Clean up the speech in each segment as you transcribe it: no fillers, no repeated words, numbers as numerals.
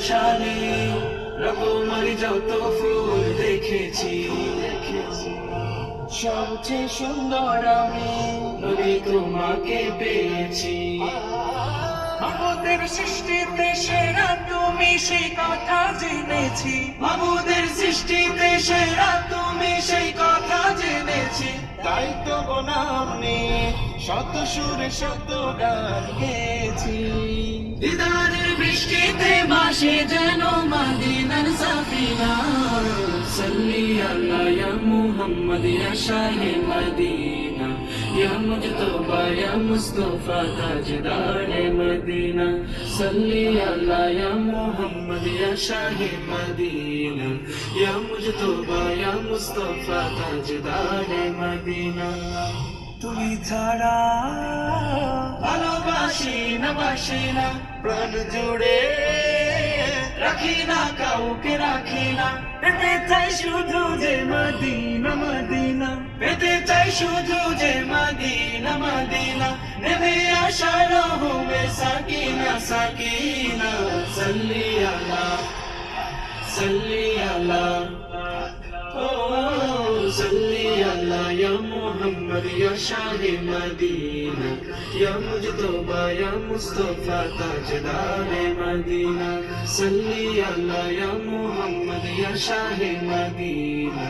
গুলশানে রকমারি যত ফুল দেখেছি, সবচেয়ে সুন্দর আমি নবী তোমাকে পেয়েছি। মাবুদের সৃষ্টিতে সেরা তুমি সেই কথা জেনেছি, মাবুদের সৃষ্টিতে সেরা তুমি সেই কথা জেনেছি। তাই তো গোনাম নিয়ে শত সুরে শত গান গেয়েছি। দিদারের বৃষ্টিতে ভাসে যেন মদিনার সাফিনা, সাল্লি আলা ইয়া মুহাম্মদ ইয়া শাহে মদিনা, ইয়া মুজতবা ইয়া মুস্তাফা তাজদারে মদিনা, সাল্লি আলা ইয়া মুহাম্মদ ইয়া শাহে মদিনা, ইয়া মুজতবা ইয়া মুস্তাফা তাজদারে মদিনা। তুমি ছাড়া ভালোবাসি না বাসি না প্রাণ জুড়ে, রাখি না কাউকে রাখি না, পেতে চাই শুধু যে মদিনা মদিনা, পেতে চাই শুধু যে মদিনা মদিনা। নেমে আসা রহমে সাকিনা সাকিনা, সাল্লি আলা সাল্লি আলা ও সাল্লি আলা ইয়া মুহাম্মদ ইয়া শাহে মদিনা, ইয়া মুজতবা ইয়া মুস্তাফা তাজদারে মদিনা, সাল্লি আলা ইয়া মুহাম্মদ ইয়া শাহে মদিনা,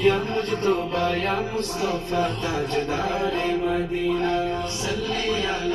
ইয়া মুজতবা ইয়া মুস্তাফা তাজদারে মদিনা, সাল্লি আলা